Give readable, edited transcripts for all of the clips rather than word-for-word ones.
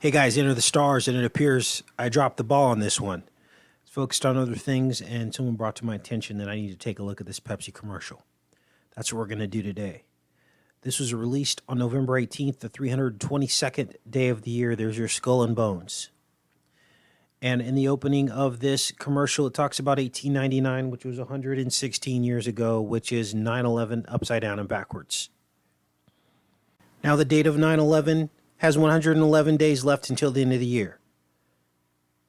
Hey guys, enter the stars, and it appears I dropped the ball on this one. It's focused on other things, and someone brought to my attention that I need to take a look at this Pepsi commercial. That's what we're going to do today. This was released on November 18th, the 322nd day of the year. There's your skull and bones. And in the opening of this commercial, it talks about 1899, which was 116 years ago, which is 9/11 upside down and backwards. Now, the date of 9/11 has 111 days left until the end of the year.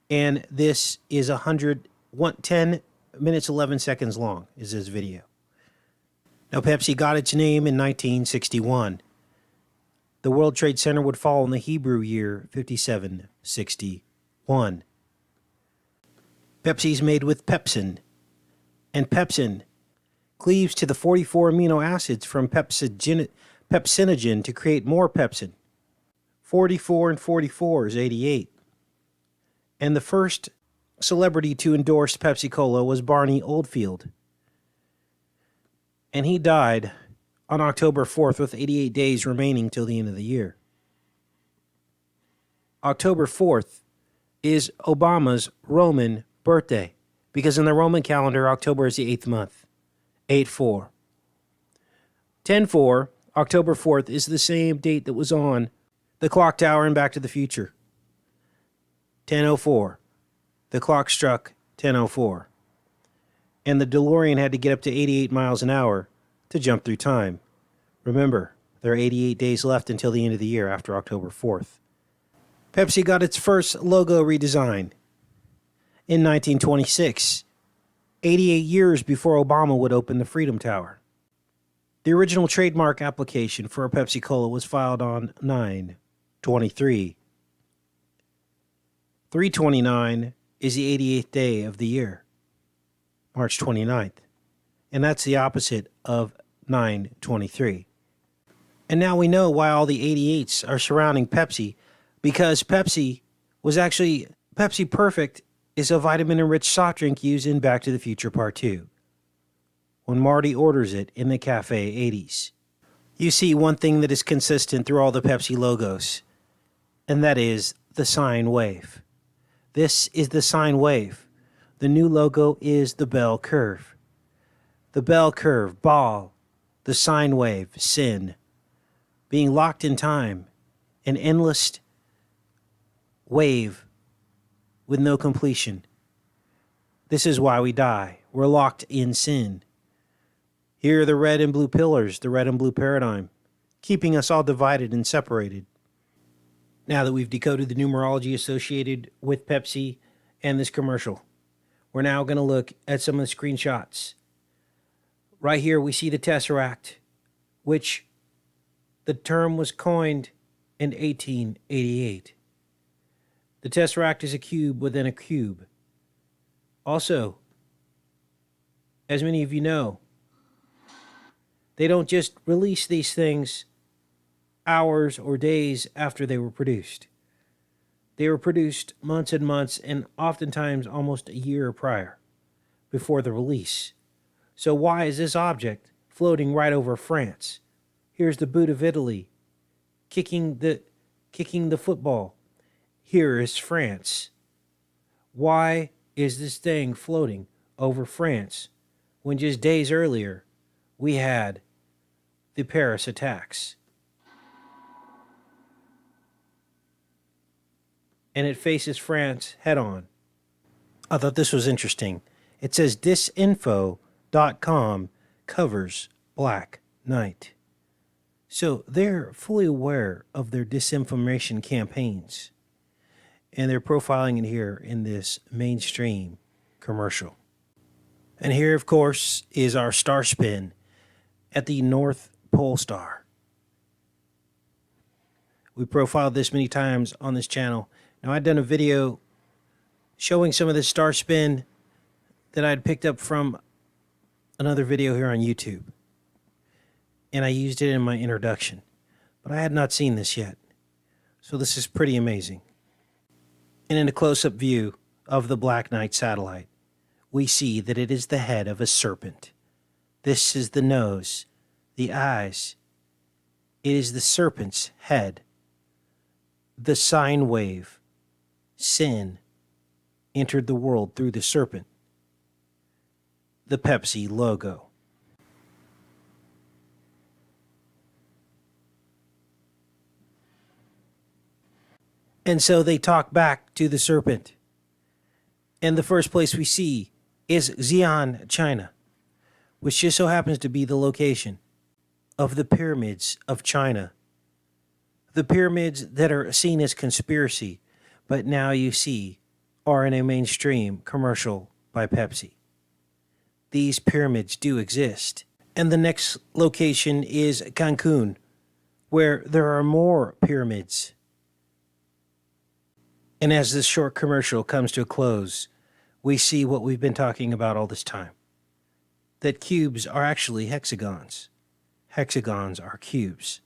And this is 10 minutes, 11 seconds long is this video. Now, Pepsi got its name in 1961. The World Trade Center would fall in the Hebrew year 5761. Pepsi is made with pepsin, and pepsin cleaves to the 44 amino acids from pepsinogen to create more pepsin. 44 and 44 is 88. And the first celebrity to endorse Pepsi Cola was Barney Oldfield. And he died on October 4th with 88 days remaining till the end of the year. October 4th is Obama's Roman birthday, because in the Roman calendar, October is the 8th month. 8-4. 10-4, October 4th, is the same date that was on the clock tower in Back to the Future. 10:04. The clock struck 10:04. And the DeLorean had to get up to 88 miles an hour to jump through time. Remember, there are 88 days left until the end of the year after October 4th. Pepsi got its first logo redesign in 1926, 88 years before Obama would open the Freedom Tower. The original trademark application for a Pepsi Cola was filed on 9/23. 3/29 is the 88th day of the year, March 29th. And that's the opposite of 9/23. And now we know why all the 88s are surrounding Pepsi, because Pepsi Perfect is a vitamin-enriched soft drink used in Back to the Future Part 2. When Marty orders it in the Cafe 80s. You see one thing that is consistent through all the Pepsi logos, and that is the sine wave. This is the sine wave. The new logo is the bell curve. The bell curve, ball, the sine wave, sin, being locked in time, an endless wave with no completion. This is why we die. We're locked in sin. Here are the red and blue pillars, the red and blue paradigm, keeping us all divided and separated. Now that we've decoded the numerology associated with Pepsi and this commercial, we're now going to look at some of the screenshots. Right here we see the Tesseract, which the term was coined in 1888. The Tesseract is a cube within a cube. Also, as many of you know, they don't just release these things hours or days after they were produced. They were produced months and months, and oftentimes almost a year prior, before the release. So why is this object floating right over France? Here's the boot of Italy, kicking the football. Here is France. Why is this thing floating over France when just days earlier we had the Paris attacks? And it faces France head on. I thought this was interesting. It says disinfo.com covers Black Knight. So they're fully aware of their disinformation campaigns. And they're profiling it here in this mainstream commercial. And here, of course, is our star spin at the North Pole Star. We profiled this many times on this channel. Now, I'd done a video showing some of this star spin that I'd picked up from another video here on YouTube. And I used it in my introduction. But I had not seen this yet. So this is pretty amazing. And in a close-up view of the Black Knight satellite, we see that it is the head of a serpent. This is the nose, the eyes. It is the serpent's head. The sine wave, sin, entered the world through the serpent. The Pepsi logo. And so they talk back to the serpent. And the first place we see is Xi'an, China, which just so happens to be the location of the pyramids of China. The pyramids that are seen as conspiracy, but now you see are in a mainstream commercial by Pepsi. These pyramids do exist. And the next location is Cancun, where there are more pyramids. And as this short commercial comes to a close, we see what we've been talking about all this time. That cubes are actually hexagons. Hexagons are cubes.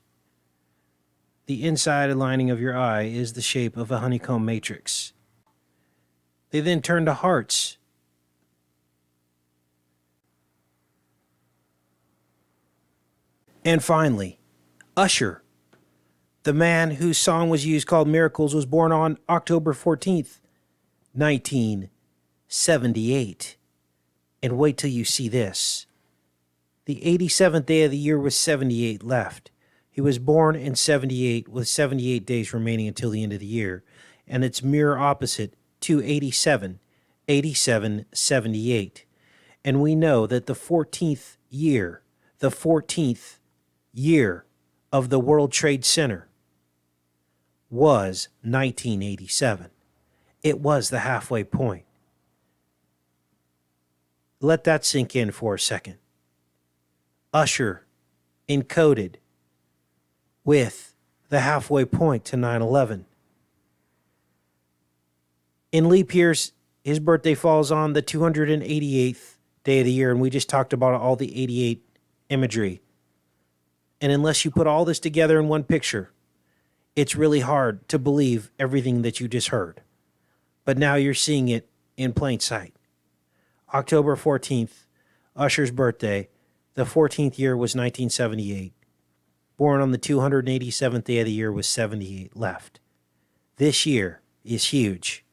The inside lining of your eye is the shape of a honeycomb matrix. They then turn to hearts. And finally, Usher, the man whose song was used called Miracles, was born on October 14th, 1978. And wait till you see this. The 87th day of the year was 78 left. He was born in 78 with 78 days remaining until the end of the year. And it's mirror opposite to 87, 87, 78. And we know that the 14th year of the World Trade Center was 1987. It was the halfway point. Let that sink in for a second. Usher encoded with the halfway point to 9/11. In leap years, his birthday falls on the 288th day of the year, and we just talked about all the 88 imagery. And unless you put all this together in one picture, it's really hard to believe everything that you just heard. But now you're seeing it in plain sight. October 14th, Usher's birthday. The 14th year was 1978. Born on the 287th day of the year with 78 left. This year is huge.